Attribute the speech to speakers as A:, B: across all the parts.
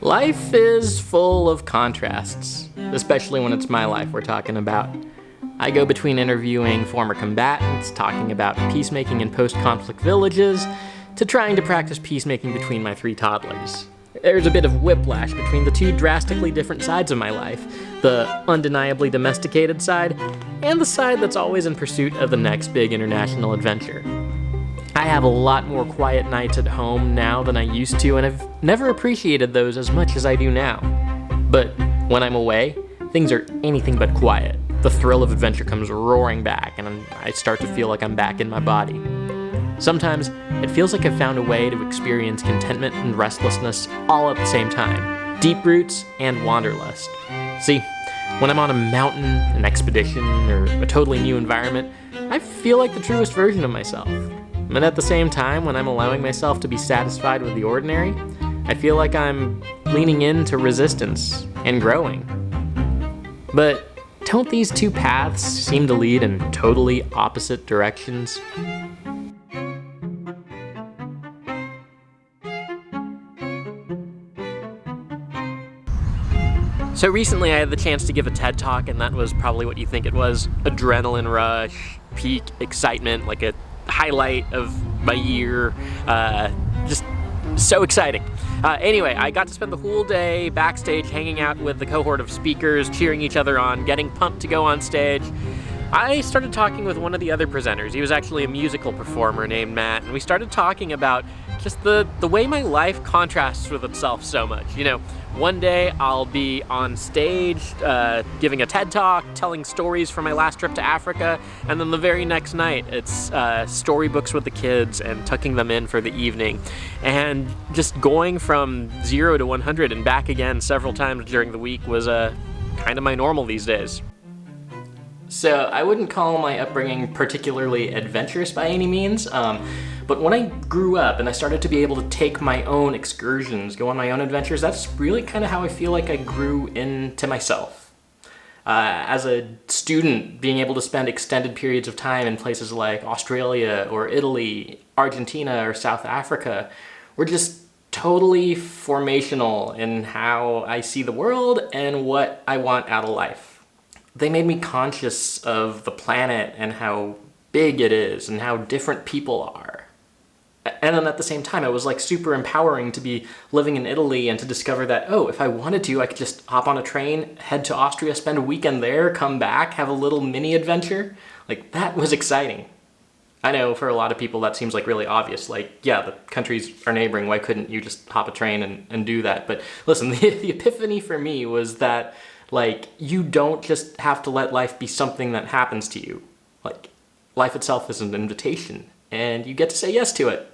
A: Life is full of contrasts, especially when it's my life we're talking about. I go between interviewing former combatants, talking about peacemaking in post-conflict villages, to trying to practice peacemaking between my 3 toddlers. There's a bit of whiplash between the 2 drastically different sides of my life, the undeniably domesticated side, and the side that's always in pursuit of the next big international adventure. I have a lot more quiet nights at home now than I used to, and I've never appreciated those as much as I do now. But when I'm away, things are anything but quiet. The thrill of adventure comes roaring back, and I start to feel like I'm back in my body. Sometimes it feels like I've found a way to experience contentment and restlessness all at the same time. Deep roots and wanderlust. See, when I'm on a mountain, an expedition, or a totally new environment, I feel like the truest version of myself. And at the same time, when I'm allowing myself to be satisfied with the ordinary, I feel like I'm leaning into resistance and growing. But don't these 2 paths seem to lead in totally opposite directions? So recently I had the chance to give a TED Talk, and that was probably what you think it was. Adrenaline rush, peak excitement, like a highlight of my year, just so exciting. Anyway, I got to spend the whole day backstage hanging out with the cohort of speakers, cheering each other on, getting pumped to go on stage. I started talking with one of the other presenters. He was actually a musical performer named Matt, and we started talking about just the way my life contrasts with itself so much. You know, one day I'll be on stage giving a TED Talk, telling stories from my last trip to Africa, and then the very next night it's storybooks with the kids and tucking them in for the evening. And just going from 0 to 100 and back again several times during the week was kind of my normal these days. So I wouldn't call my upbringing particularly adventurous by any means, but when I grew up and I started to be able to take my own excursions, go on my own adventures, that's really kind of how I feel like I grew into myself. As a student, being able to spend extended periods of time in places like Australia or Italy, Argentina or South Africa were just totally formational in how I see the world and what I want out of life. They made me conscious of the planet and how big it is and how different people are. And then at the same time, it was like super empowering to be living in Italy and to discover that, oh, if I wanted to, I could just hop on a train, head to Austria, spend a weekend there, come back, have a little mini adventure. Like, that was exciting. I know for a lot of people that seems like really obvious. Like, yeah, the countries are neighboring, why couldn't you just hop a train and do that? But listen, the epiphany for me was that, like, you don't just have to let life be something that happens to you. Like, life itself is an invitation, and you get to say yes to it.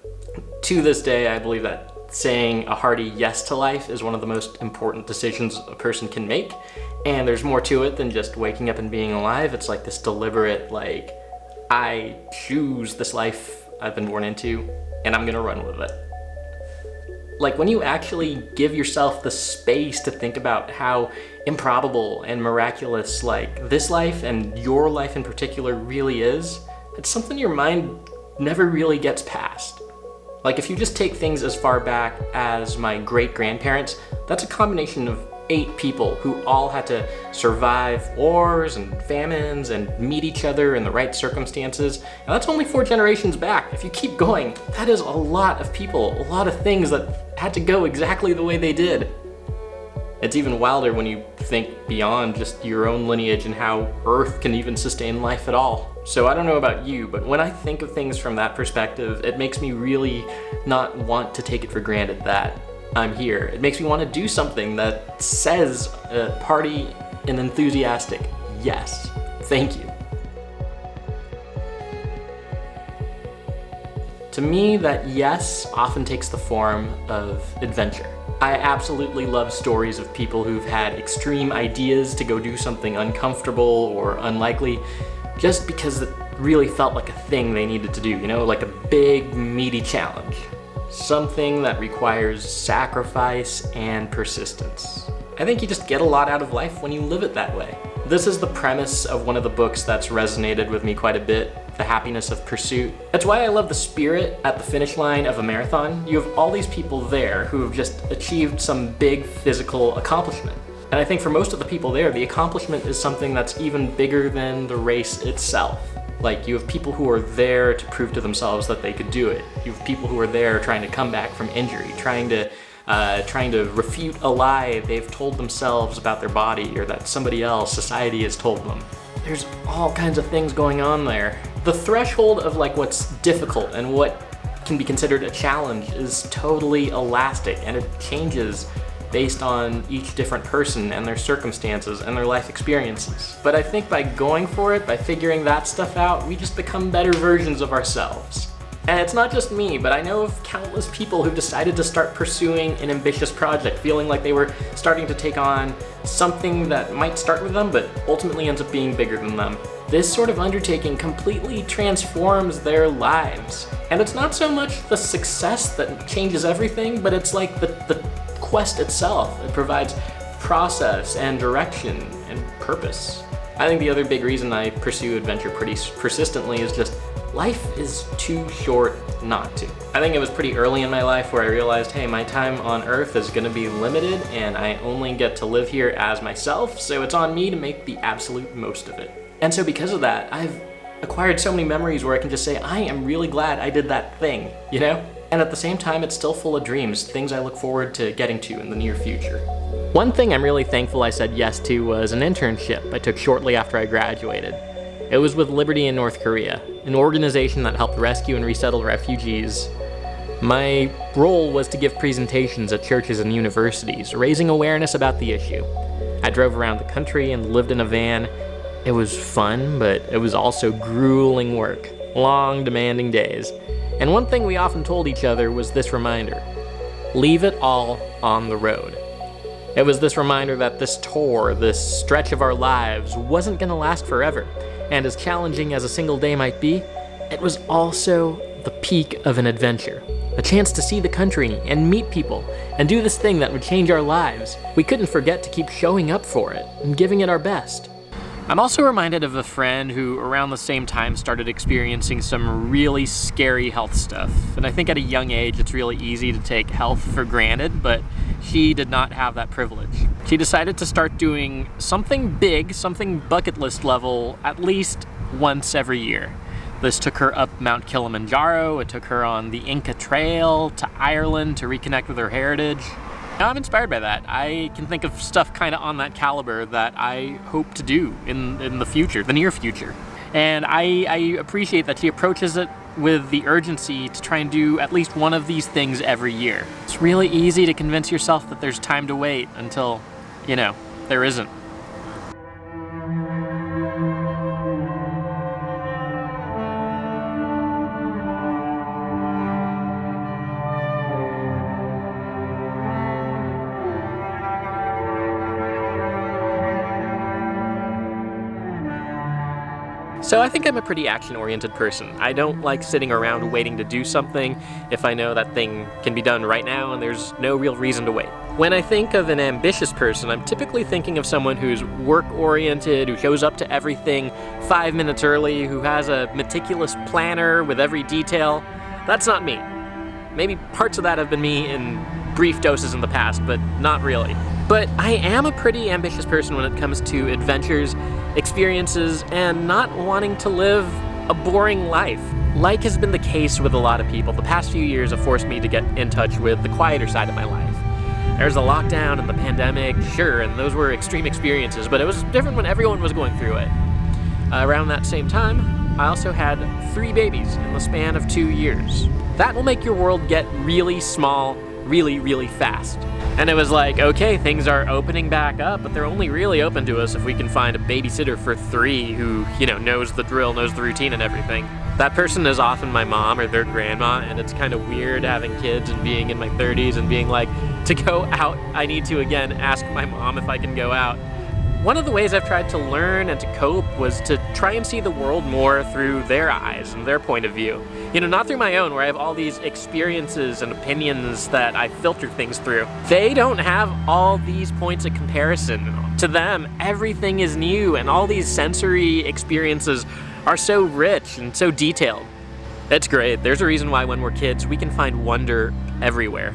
A: To this day, I believe that saying a hearty yes to life is one of the most important decisions a person can make, and there's more to it than just waking up and being alive. It's like this deliberate, like, I choose this life I've been born into, and I'm gonna run with it. Like, when you actually give yourself the space to think about how improbable and miraculous, like, this life and your life in particular really is, it's something your mind never really gets past. Like, if you just take things as far back as my great-grandparents, that's a combination of 8 people who all had to survive wars and famines and meet each other in the right circumstances. And that's only 4 generations back. If you keep going, that is a lot of people, a lot of things that had to go exactly the way they did. It's even wilder when you think beyond just your own lineage and how Earth can even sustain life at all. So I don't know about you, but when I think of things from that perspective, it makes me really not want to take it for granted that I'm here. It makes me want to do something that says party an enthusiastic yes. Thank you. To me, that yes often takes the form of adventure. I absolutely love stories of people who've had extreme ideas to go do something uncomfortable or unlikely just because it really felt like a thing they needed to do, you know, like a big, meaty challenge. Something that requires sacrifice and persistence. I think you just get a lot out of life when you live it that way. This is the premise of one of the books that's resonated with me quite a bit. the happiness of pursuit. That's why I love the spirit at the finish line of a marathon. You have all these people there who have just achieved some big physical accomplishment. And I think for most of the people there, the accomplishment is something that's even bigger than the race itself. Like, you have people who are there to prove to themselves that they could do it. You have people who are there trying to come back from injury, trying to refute a lie they've told themselves about their body or that somebody else, society, has told them. There's all kinds of things going on there. The threshold of like what's difficult and what can be considered a challenge is totally elastic, and it changes based on each different person and their circumstances and their life experiences. But I think by going for it, by figuring that stuff out, we just become better versions of ourselves. And it's not just me, but I know of countless people who've decided to start pursuing an ambitious project, feeling like they were starting to take on something that might start with them, but ultimately ends up being bigger than them. This sort of undertaking completely transforms their lives. And it's not so much the success that changes everything, but it's like the quest itself. It provides process and direction and purpose. I think the other big reason I pursue adventure pretty persistently is just life is too short not to. I think it was pretty early in my life where I realized, hey, my time on Earth is gonna be limited and I only get to live here as myself, so it's on me to make the absolute most of it. And so because of that, I've acquired so many memories where I can just say, I am really glad I did that thing, you know? And at the same time, it's still full of dreams, things I look forward to getting to in the near future. One thing I'm really thankful I said yes to was an internship I took shortly after I graduated. It was with Liberty in North Korea, an organization that helped rescue and resettle refugees. My role was to give presentations at churches and universities, raising awareness about the issue. I drove around the country and lived in a van. It was fun, but it was also grueling work, long, demanding days. And one thing we often told each other was this reminder: leave it all on the road. It was this reminder that this tour, this stretch of our lives, wasn't gonna last forever. And as challenging as a single day might be, it was also the peak of an adventure. A chance to see the country and meet people and do this thing that would change our lives. We couldn't forget to keep showing up for it and giving it our best. I'm also reminded of a friend who around the same time started experiencing some really scary health stuff. And I think at a young age it's really easy to take health for granted, but she did not have that privilege. She decided to start doing something big, something bucket list level, at least once every year. This took her up Mount Kilimanjaro, it took her on the Inca Trail, to Ireland to reconnect with her heritage. Now I'm inspired by that. I can think of stuff kind of on that caliber that I hope to do in the future, the near future. And I appreciate that she approaches it with the urgency to try and do at least one of these things every year. It's really easy to convince yourself that there's time to wait until, there isn't. So I think I'm a pretty action-oriented person. I don't like sitting around waiting to do something if I know that thing can be done right now and there's no real reason to wait. When I think of an ambitious person, I'm typically thinking of someone who's work-oriented, who shows up to everything 5 minutes early, who has a meticulous planner with every detail. That's not me. Maybe parts of that have been me in brief doses in the past, but not really. But I am a pretty ambitious person when it comes to adventures, experiences, and not wanting to live a boring life. Like has been the case with a lot of people, the past few years have forced me to get in touch with the quieter side of my life. There's the lockdown and the pandemic, sure, and those were extreme experiences, but it was different when everyone was going through it. Around that same time, I also had 3 babies in the span of 2 years. That will make your world get really small, really, really fast. And it was like, okay, things are opening back up, but they're only really open to us if we can find a babysitter for 3 who, knows the drill, knows the routine and everything. That person is often my mom or their grandma, and it's kind of weird having kids and being in my 30s and being like, to go out, I need to, again, ask my mom if I can go out. One of the ways I've tried to learn and to cope was to try and see the world more through their eyes and their point of view. Not through my own, where I have all these experiences and opinions that I filter things through. They don't have all these points of comparison. To them, everything is new, and all these sensory experiences are so rich and so detailed. It's great. There's a reason why when we're kids, we can find wonder everywhere.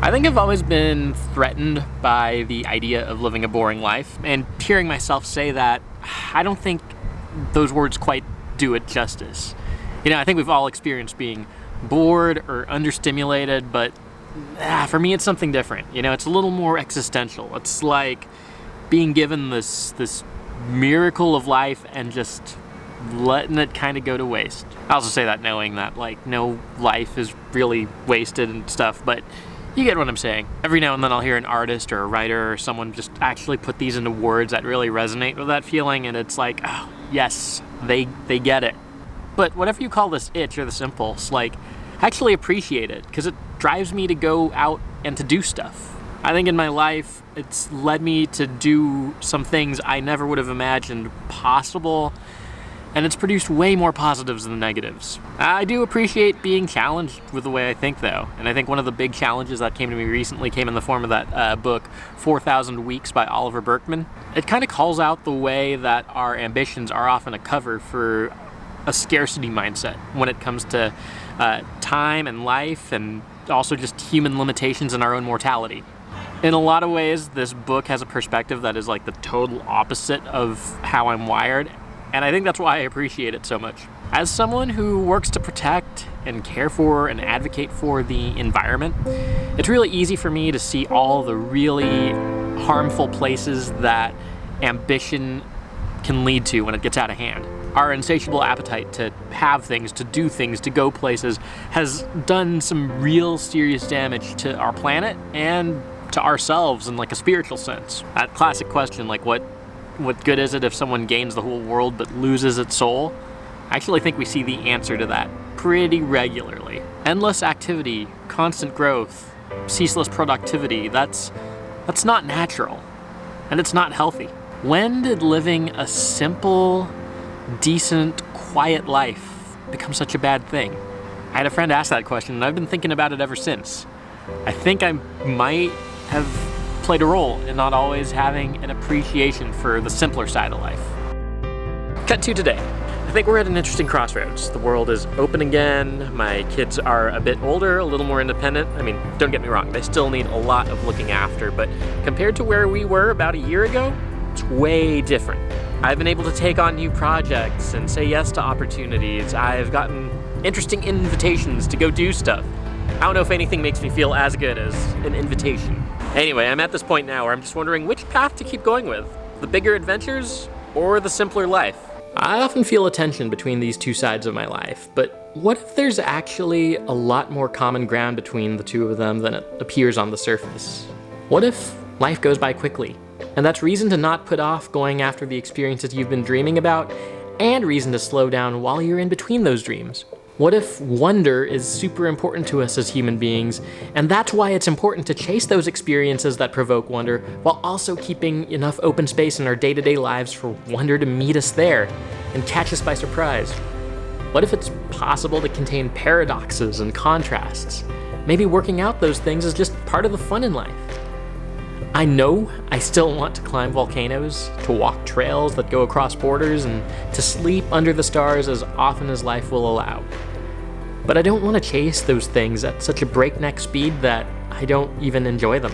A: I think I've always been threatened by the idea of living a boring life, and hearing myself say that, I don't think those words quite do it justice. I think we've all experienced being bored or understimulated, but for me it's something different. It's a little more existential. It's like being given this miracle of life and just letting it kind of go to waste. I also say that knowing that no life is really wasted and stuff, but you get what I'm saying. Every now and then I'll hear an artist or a writer or someone just actually put these into words that really resonate with that feeling, and it's like, oh, yes, they get it. But whatever you call this itch or this impulse, I actually appreciate it, because it drives me to go out and to do stuff. I think in my life, it's led me to do some things I never would have imagined possible, and it's produced way more positives than negatives. I do appreciate being challenged with the way I think, though, and I think one of the big challenges that came to me recently came in the form of that book, 4,000 Weeks by Oliver Burkeman. It kind of calls out the way that our ambitions are often a cover for a scarcity mindset when it comes to time and life, and also just human limitations and our own mortality. In a lot of ways, this book has a perspective that is the total opposite of how I'm wired, and I think that's why I appreciate it so much. As someone who works to protect and care for and advocate for the environment, it's really easy for me to see all the really harmful places that ambition can lead to when it gets out of hand. Our insatiable appetite to have things, to do things, to go places has done some real serious damage to our planet and to ourselves in a spiritual sense. That classic question, what good is it if someone gains the whole world but loses its soul? I actually think we see the answer to that pretty regularly. Endless activity, constant growth, ceaseless productivity, that's not natural, and it's not healthy. When did living a simple, decent, quiet life become such a bad thing? I had a friend ask that question, and I've been thinking about it ever since. I think I might have played a role in not always having an appreciation for the simpler side of life. Cut to today. I think we're at an interesting crossroads. The world is open again, my kids are a bit older, a little more independent. Don't get me wrong, they still need a lot of looking after, but compared to where we were about a year ago, it's way different. I've been able to take on new projects and say yes to opportunities. I've gotten interesting invitations to go do stuff. I don't know if anything makes me feel as good as an invitation. Anyway, I'm at this point now where I'm just wondering which path to keep going with, the bigger adventures or the simpler life. I often feel a tension between these two sides of my life, but what if there's actually a lot more common ground between the two of them than it appears on the surface? What if life goes by quickly, and that's reason to not put off going after the experiences you've been dreaming about, and reason to slow down while you're in between those dreams? What if wonder is super important to us as human beings, and that's why it's important to chase those experiences that provoke wonder, while also keeping enough open space in our day-to-day lives for wonder to meet us there and catch us by surprise? What if it's possible to contain paradoxes and contrasts? Maybe working out those things is just part of the fun in life. I know I still want to climb volcanoes, to walk trails that go across borders, and to sleep under the stars as often as life will allow. But I don't want to chase those things at such a breakneck speed that I don't even enjoy them.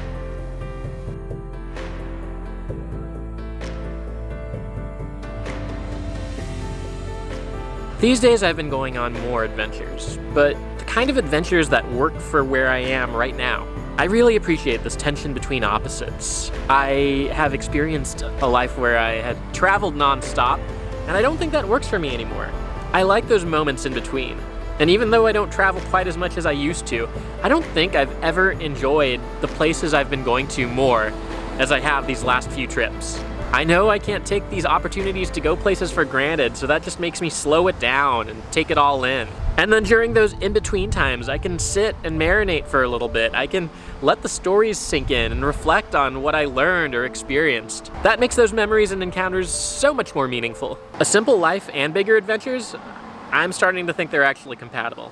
A: These days I've been going on more adventures, but the kind of adventures that work for where I am right now. I really appreciate this tension between opposites. I have experienced a life where I had traveled nonstop, and I don't think that works for me anymore. I like those moments in between. And even though I don't travel quite as much as I used to, I don't think I've ever enjoyed the places I've been going to more as I have these last few trips. I know I can't take these opportunities to go places for granted, so that just makes me slow it down and take it all in. And then during those in-between times, I can sit and marinate for a little bit. I can let the stories sink in and reflect on what I learned or experienced. That makes those memories and encounters so much more meaningful. A simple life and bigger adventures, I'm starting to think they're actually compatible.